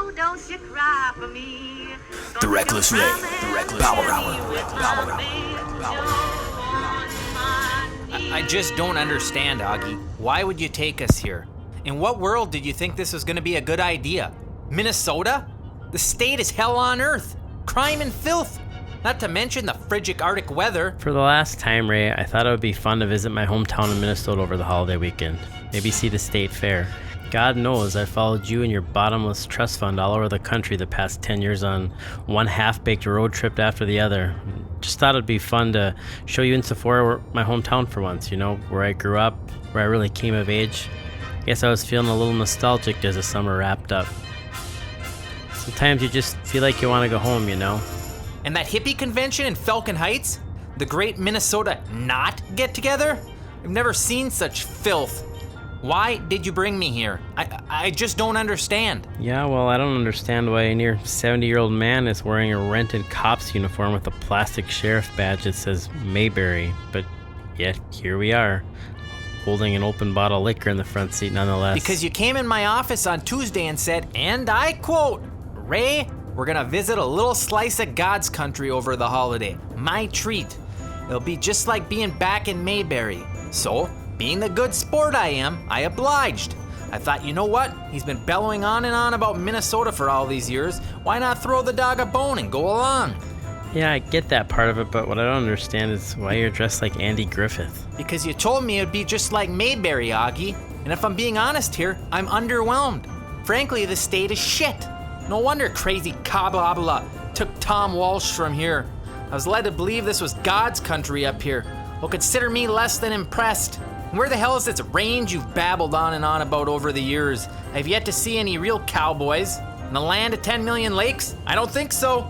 Oh, don't you cry for me. The Reckless Ray. The Reckless Power Hour. Power I just don't understand, Auggie. Why would you take us here? In what world did you think this was going to be a good idea? Minnesota? The state is hell on earth. Crime and filth. Not to mention the frigid Arctic weather. For the last time, Ray, I thought it would be fun to visit my hometown in Minnesota over the holiday weekend. Maybe see the state fair. God knows I followed you and your bottomless trust fund all over the country the past 10 years on one half-baked road trip after the other. Just thought it'd be fun to show you in Sephora, my hometown for once, you know, where I grew up, where I really came of age. Guess I was feeling a little nostalgic as the summer wrapped up. Sometimes you just feel like you want to go home, you know? And that hippie convention in Falcon Heights? The great Minnesota not get together? I've never seen such filth. Why did you bring me here? I just don't understand. Yeah, well, I don't understand why a near 70-year-old man is wearing a rented cop's uniform with a plastic sheriff badge that says Mayberry, but yet here we are, holding an open bottle of liquor in the front seat nonetheless. Because you came in my office on Tuesday and said, and I quote, Ray, we're gonna visit a little slice of God's country over the holiday. My treat. It'll be just like being back in Mayberry. So, being the good sport I am, I obliged. I thought, you know what? He's been bellowing on and on about Minnesota for all these years. Why not throw the dog a bone and go along? Yeah, I get that part of it, but what I don't understand is why you're dressed like Andy Griffith. Because you told me it'd be just like Mayberry, Auggie. And if I'm being honest here, I'm underwhelmed. Frankly, the state is shit. No wonder crazy Kabla took Tom Walsh from here. I was led to believe this was God's country up here. Well, consider me less than impressed. And where the hell is this range you've babbled on and on about over the years? I've yet to see any real cowboys. In the land of 10 million lakes? I don't think so.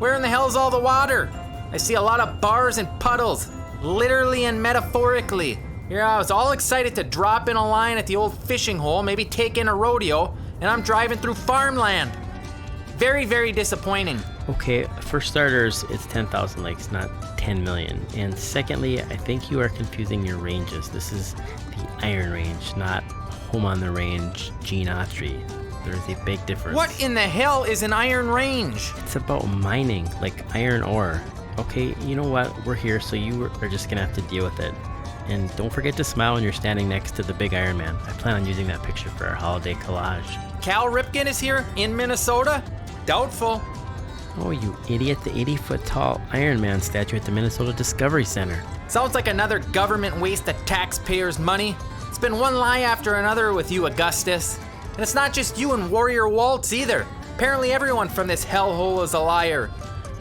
Where in the hell is all the water? I see a lot of bars and puddles, literally and metaphorically. Here I was all excited to drop in a line at the old fishing hole, maybe take in a rodeo, and I'm driving through farmland. Very, very disappointing. Okay, for starters, it's 10,000 lakes, not 10 million. And secondly, I think you are confusing your ranges. This is the Iron Range, not Home on the Range, Gene Autry. There's a big difference. What in the hell is an Iron Range? It's about mining, like iron ore. Okay, you know what? We're here, so you are just gonna have to deal with it. And don't forget to smile when you're standing next to the big Iron Man. I plan on using that picture for our holiday collage. Cal Ripken is here in Minnesota? Doubtful. Oh, you idiot, the 80-foot tall Iron Man statue at the Minnesota Discovery Center. Sounds like another government waste of taxpayers' money. It's been one lie after another with you, Augustus. And it's not just you and Warrior Waltz either. Apparently everyone from this hellhole is a liar.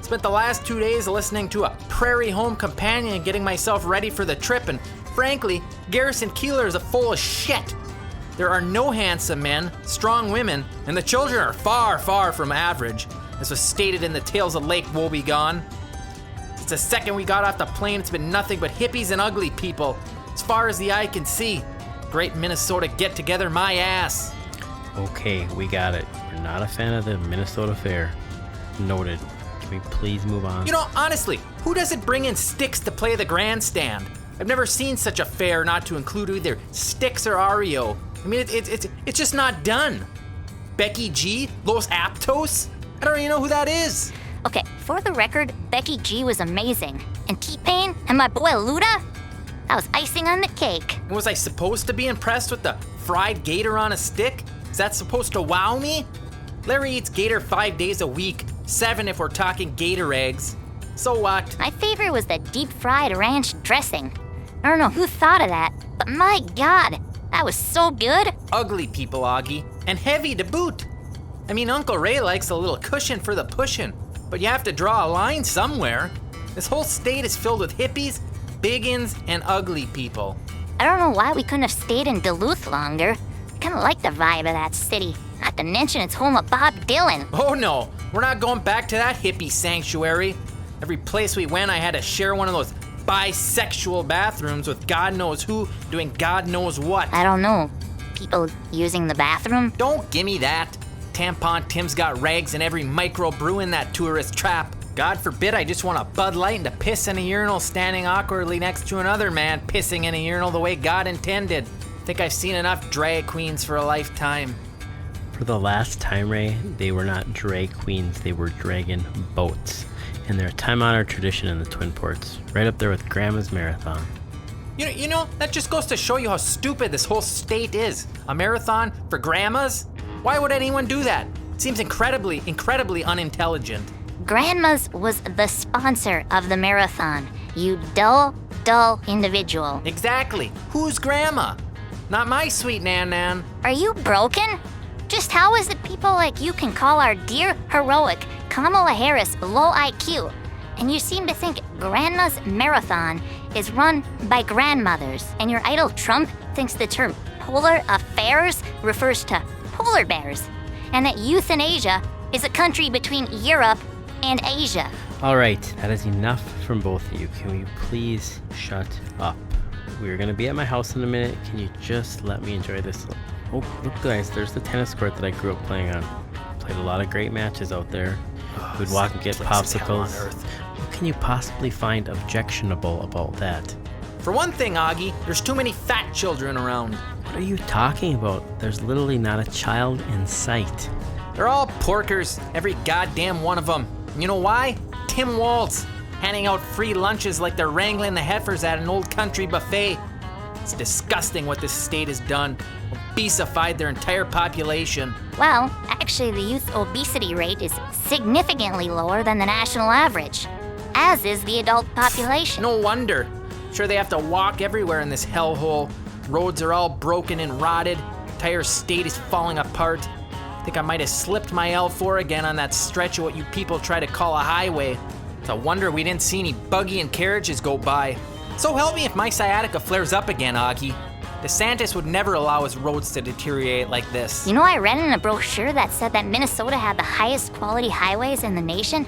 Spent the last 2 days listening to a Prairie Home Companion and getting myself ready for the trip, and frankly, Garrison Keillor is a full of shit. There are no handsome men, strong women, and the children are far, far from average, as was stated in the Tales of Lake Woebegone. Since the second we got off the plane, it's been nothing but hippies and ugly people, as far as the eye can see. Great Minnesota get-together, my ass. Okay, we got it. We're not a fan of the Minnesota Fair. Noted. Can we please move on? You know, honestly, who doesn't bring in sticks to play the grandstand? I've never seen such a fair not to include either Styx or Ario. I mean, it's just not done. Becky G? Los Aptos? I don't even know who that is. Okay, for the record, Becky G was amazing. And T-Pain and my boy Luda? That was icing on the cake. Was I supposed to be impressed with the fried gator on a stick? Is that supposed to wow me? Larry eats gator 5 days a week, 7 if we're talking gator eggs. So what? My favorite was the deep-fried ranch dressing. I don't know who thought of that, but my God, that was so good. Ugly people, Auggie, and heavy to boot. I mean, Uncle Ray likes a little cushion for the pushin', but you have to draw a line somewhere. This whole state is filled with hippies, biggins, and ugly people. I don't know why we couldn't have stayed in Duluth longer. I kind of like the vibe of that city. Not to mention it's home of Bob Dylan. Oh no, we're not going back to that hippie sanctuary. Every place we went, I had to share one of those bisexual bathrooms with God knows who doing God knows what. I don't know. People using the bathroom? Don't gimme that. Tampon Tim's got rags in every microbrew in that tourist trap. God forbid I just want a Bud Light and to piss in a urinal standing awkwardly next to another man pissing in a urinal the way God intended. Think I've seen enough drag queens for a lifetime. For the last time, Ray, they were not drag queens, they were dragon boats. And they're a time-honored tradition in the Twin Ports, right up there with Grandma's Marathon. You know, that just goes to show you how stupid this whole state is. A marathon for grandmas? Why would anyone do that? It seems incredibly unintelligent. Grandma's was the sponsor of the marathon. You dull individual. Exactly. Who's grandma? Not my sweet Nan. Are you broken? Just how is it people like you can call our dear, heroic Kamala Harris low IQ? And you seem to think Grandma's Marathon is run by grandmothers. And your idol Trump thinks the term polar affairs refers to polar bears. And that euthanasia is a country between Europe and Asia. All right, that is enough from both of you. Can you please shut up? We're gonna be at my house in a minute. Can you just let me enjoy this? Oh, look guys, there's the tennis court that I grew up playing on. Played a lot of great matches out there. We'd walk and get popsicles. What can you possibly find objectionable about that? For one thing, Auggie, there's too many fat children around. What are you talking about? There's literally not a child in sight. They're all porkers, every goddamn one of them. And you know why? Tim Waltz, handing out free lunches like they're wrangling the heifers at an old country buffet. It's disgusting what this state has done. Obesified their entire population. Well, actually the youth obesity rate is significantly lower than the national average, as is the adult population. No wonder. Sure, they have to walk everywhere in this hellhole. Roads are all broken and rotted. Entire state is falling apart. I think I might have slipped my L4 again on that stretch of what you people try to call a highway. It's a wonder we didn't see any buggy and carriages go by. So help me if my sciatica flares up again, Auggie. DeSantis would never allow his roads to deteriorate like this. You know, I read in a brochure that said that Minnesota had the highest quality highways in the nation.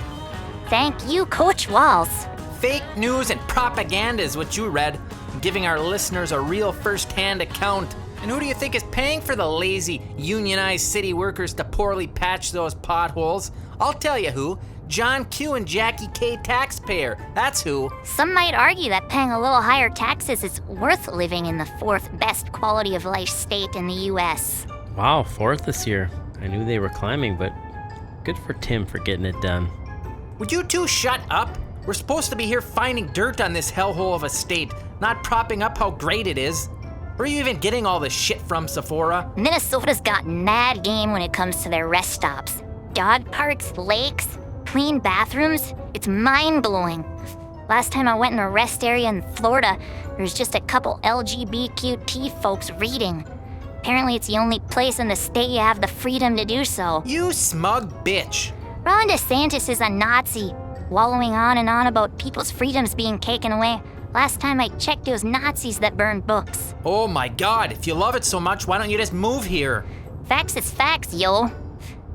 Thank you, Coach Waltz. Fake news and propaganda is what you read, giving our listeners a real first-hand account. And who do you think is paying for the lazy, unionized city workers to poorly patch those potholes? I'll tell you who. John Q. and Jackie K. taxpayer. That's who. Some might argue that paying a little higher taxes is worth living in the fourth best quality of life state in the U.S. Wow, fourth this year. I knew they were climbing, but good for Tim for getting it done. Would you two shut up? We're supposed to be here finding dirt on this hellhole of a state, not propping up how great it is. Where are you even getting all this shit from, Sephora? Minnesota's got mad game when it comes to their rest stops. Dog parks, lakes, clean bathrooms. It's mind-blowing. Last time I went in a rest area in Florida, there was just a couple LGBTQ folks reading. Apparently it's the only place in the state you have the freedom to do so. You smug bitch. Ron DeSantis is a Nazi, wallowing on and on about people's freedoms being taken away. Last time I checked, it was Nazis that burned books. Oh my God, if you love it so much, why don't you just move here? Facts is facts, yo.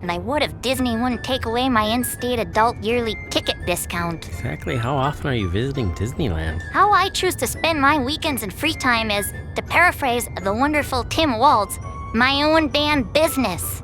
And I would if Disney wouldn't take away my in-state adult yearly ticket discount. Exactly how often are you visiting Disneyland? How I choose to spend my weekends and free time is, to paraphrase the wonderful Tim Waltz, my own damn business.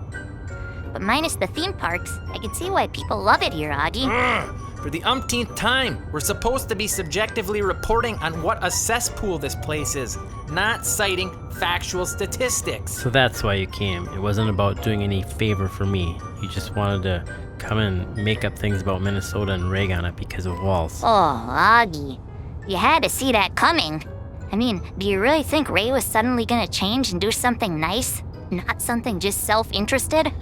But minus the theme parks, I can see why people love it here, Auggie. For the umpteenth time, we're supposed to be subjectively reporting on what a cesspool this place is, not citing factual statistics. So that's why you came. It wasn't about doing any favor for me. You just wanted to come and make up things about Minnesota and rag on it because of Waltz. Oh, Auggie, you had to see that coming. I mean, do you really think Ray was suddenly gonna change and do something nice? Not something just self-interested?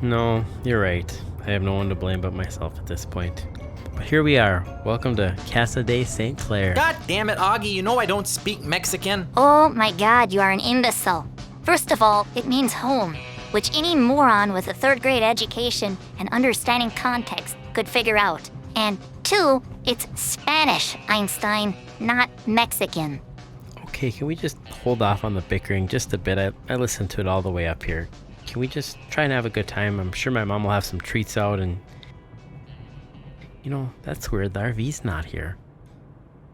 No, you're right. I have no one to blame but myself at this point. But here we are. Welcome to Casa de St. Clair. God damn it, Auggie, you know I don't speak Mexican. Oh my God, you are an imbecile. First of all, it means home, which any moron with a third-grade education and understanding context could figure out. And two, it's Spanish, Einstein, not Mexican. Okay, can we just hold off on the bickering just a bit? I listened to it all the way up here. Can we just try and have a good time? I'm sure my mom will have some treats out and... You know, that's weird. The RV's not here.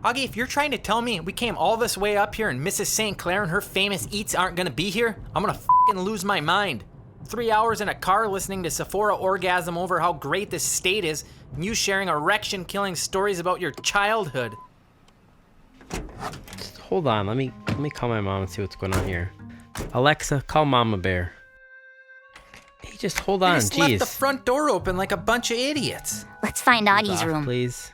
Auggie, if you're trying to tell me we came all this way up here and Mrs. St. Clair and her famous eats aren't gonna be here, I'm gonna f***ing lose my mind. 3 hours in a car listening to Sephora orgasm over how great this state is, and you sharing erection-killing stories about your childhood. Just hold on. Let me call my mom and see what's going on here. Alexa, call Mama Bear. Hey, just hold They on, just left the jeez. front door open like a bunch of idiots. Let's find Augie's Off, room. please.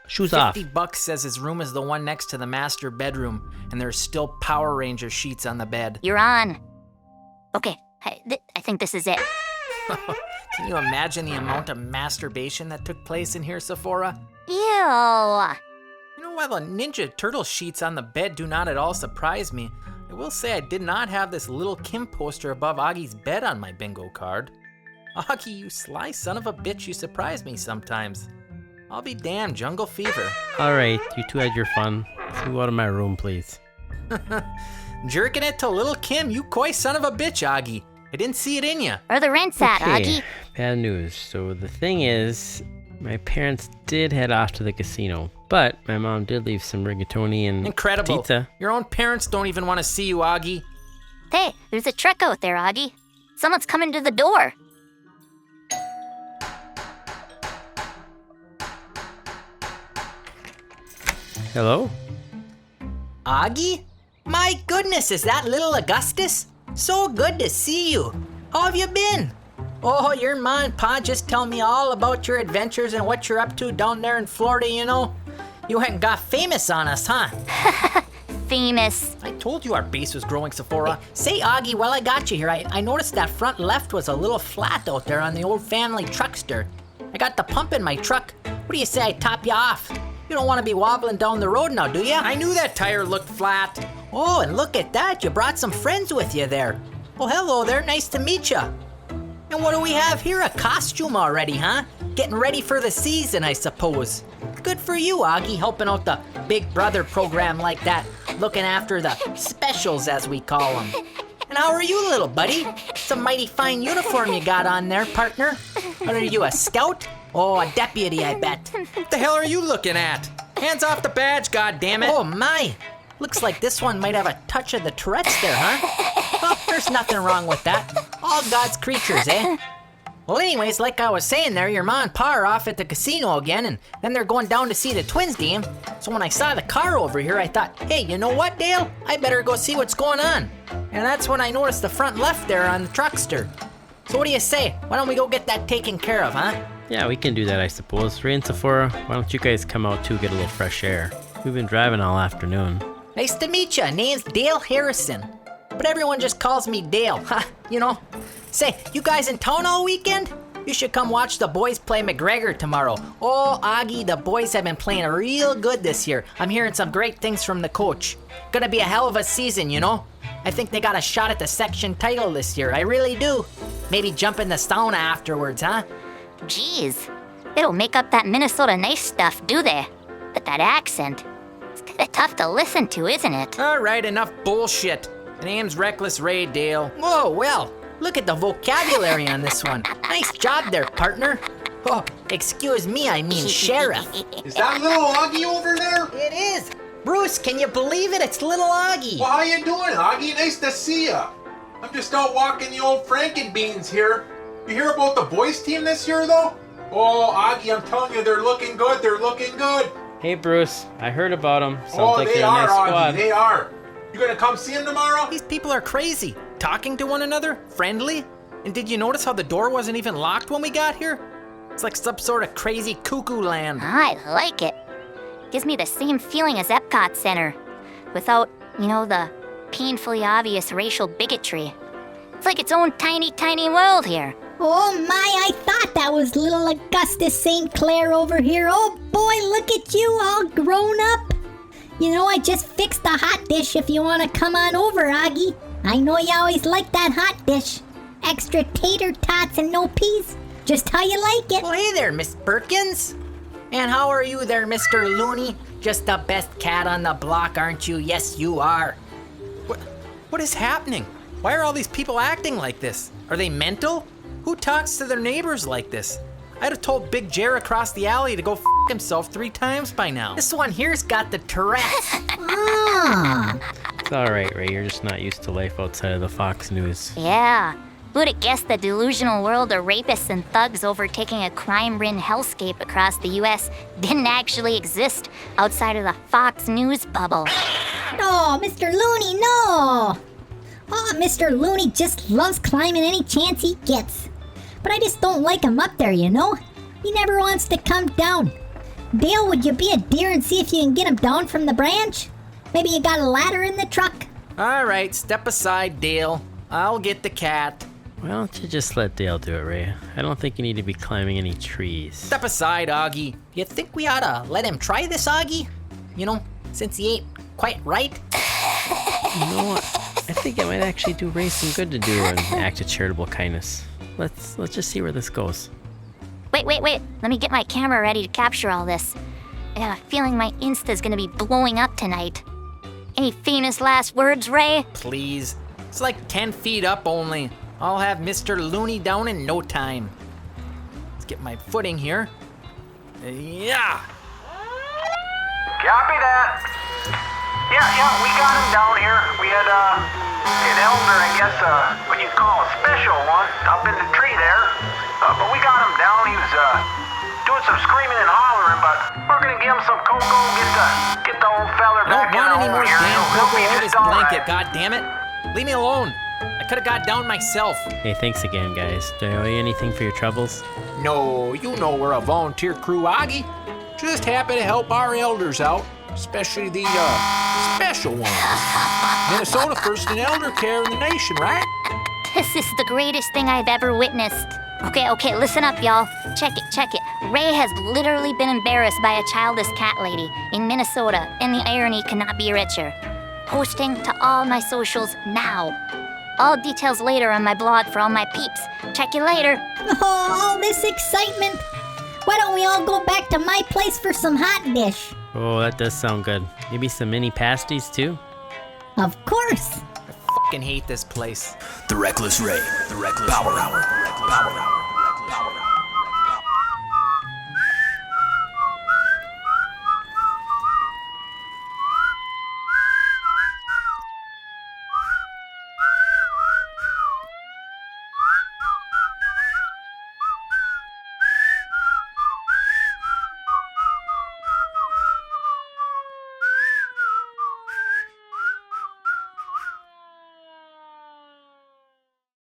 Shoes off. $50 says his room is the one next to the master bedroom, and there's still Power Ranger sheets on the bed. You're on. Okay, I think this is it. Can you imagine the amount of masturbation that took place in here, Sephora? Ew. You know, while the Ninja Turtle sheets on the bed do not at all surprise me, I will say I did not have this little Kim poster above Augie's bed on my bingo card. Auggie, you sly son of a bitch, you surprise me sometimes. I'll be damned, jungle fever. All right, you two had your fun. Let's move out of my room, please. Jerking it to little Kim, you coy son of a bitch, Auggie. I didn't see it in ya. Where the rent's at, Okay, Auggie? bad news. So the thing is, my parents did head off to the casino, but my mom did leave some rigatoni and Incredible. pizza. Your own parents don't even want to see you, Auggie. Hey, there's a truck out there, Auggie. Someone's coming to the door. Hello? Auggie? My goodness, is that little Augustus? So good to see you. How have you been? Oh, your ma and pa just tell me all about your adventures and what you're up to down there in Florida, you know. You went and got famous on us, huh? Famous. I told you our base was growing, Sephora. Say, Auggie, while I got you here, I noticed that front left was a little flat out there on the old family truckster. I got the pump in my truck. What do you say I top you off? You don't want to be wobbling down the road now, do you? I knew that tire looked flat. Oh, and look at that. You brought some friends with you there. Well, hello there. Nice to meet you. And what do we have here? A costume already, huh? Getting ready for the season, I suppose. Good for you, Auggie, helping out the Big Brother program like that. Looking after the specials, as we call them. And how are you, little buddy? It's a mighty fine uniform you got on there, partner. What are you, a scout? Oh, a deputy, I bet. What the hell are you looking at? Hands off the badge, goddammit. Oh, my. Looks like this one might have a touch of the Tourette's there, huh? Well, there's nothing wrong with that. All God's creatures, eh? Well, anyways, like I was saying there, your ma and pa are off at the casino again, and then they're going down to see the Twins game. So when I saw the car over here, I thought, hey, you know what, Dale? I better go see what's going on. And that's when I noticed the front left there on the truckster. So what do you say? Why don't we go get that taken care of, huh? Yeah, we can do that, I suppose. Ray and Sephora, why don't you guys come out too, get a little fresh air? We've been driving all afternoon. Nice to meet you. Name's Dale Harrison. But everyone just calls me Dale, huh? You know? Say, you guys in town all weekend? You should come watch the boys play McGregor tomorrow. Oh, Auggie, the boys have been playing real good this year. I'm hearing some great things from the coach. Gonna be a hell of a season, you know? I think they got a shot at the section title this year. I really do. Maybe jump in the sauna afterwards, huh? Jeez. They don't make up that Minnesota nice stuff, do they? But that accent, it's kinda tough to listen to, isn't it? All right, enough bullshit. The name's Reckless Ray, Dale. Whoa, well, look at the vocabulary on this one. Nice job there, partner. Oh, excuse me, I mean sheriff. Is that little Auggie over there? It is. Bruce, can you believe it? It's little Auggie. Well, how you doing, Auggie? Nice to see ya. I'm just out walking the old Frankenbeans here. You hear about the boys team this year, though? Oh, Auggie, I'm telling you, they're looking good. They're looking good. Hey, Bruce, I heard about them. Sounds Oh, like they they're a are, nice Auggie. squad. They are. You gonna come see them tomorrow? These people are crazy. Talking to one another, friendly. And did you notice how the door wasn't even locked when we got here? It's like some sort of crazy cuckoo land. I like it. Gives me the same feeling as Epcot Center, without, the painfully obvious racial bigotry. It's like its own tiny, tiny world here. Oh my, I thought that was little Augustus St. Clair over here. Oh boy, look at you all grown up. I just fixed the hot dish if you want to come on over, Auggie. I know you always like that hot dish. Extra tater tots and no peas. Just how you like it. Well, hey there, Miss Perkins. And how are you there, Mr. Looney? Just the best cat on the block, aren't you? Yes, you are. What is happening? Why are all these people acting like this? Are they mental? Who talks to their neighbors like this? I'd have told Big Jer across the alley to go f himself 3 times by now. This one here's got the Tourette's. It's alright, Ray, you're just not used to life outside of the Fox News. Yeah. Who'd have guessed the delusional world of rapists and thugs overtaking a crime-ridden hellscape across the U.S. didn't actually exist outside of the Fox News bubble? No, Mr. Looney, no. Oh, Mr. Looney just loves climbing any chance he gets. But I just don't like him up there, you know? He never wants to come down. Dale, would you be a dear and see if you can get him down from the branch? Maybe you got a ladder in the truck? All right, step aside, Dale. I'll get the cat. Why don't you just let Dale do it, Ray? I don't think you need to be climbing any trees. Step aside, Auggie. You think we oughta let him try this, Auggie? You know, since he ain't quite right? You know what? I think it might actually do Ray some good to do an act of charitable kindness. Let's just see where this goes. Wait. Let me get my camera ready to capture all this. I got a feeling my Insta's gonna be blowing up tonight. Any famous last words, Ray? Please. It's like 10 feet up only. I'll have Mr. Looney down in no time. Let's get my footing here. Yeah. Copy that. Yeah, we got him down here. We had an elder, I guess, what you call a special one, up in the tree there. But we got him down. He was doing some screaming and hollering, but we're gonna give him some cocoa, get the old feller I don't back in want the any more home here. damn He'll cocoa be or just this all blanket, right. god damn it. Leave me alone. I could have got down myself. Hey, thanks again, guys. Do I owe you anything for your troubles? No, you know we're a volunteer crew, Auggie. Just happy to help our elders out, especially the special ones. Minnesota first in elder care in the nation, right? This is the greatest thing I've ever witnessed. Okay, listen up, y'all. Check it. Ray has literally been embarrassed by a childless cat lady in Minnesota, and the irony cannot be richer. Posting to all my socials now. All details later on my blog for all my peeps. Check you later. Oh, all this excitement. Why don't we all go back to my place for some hot dish? Oh, that does sound good. Maybe some mini pasties, too? Of course. I fucking hate this place. The Reckless Ray. The Reckless Power Hour.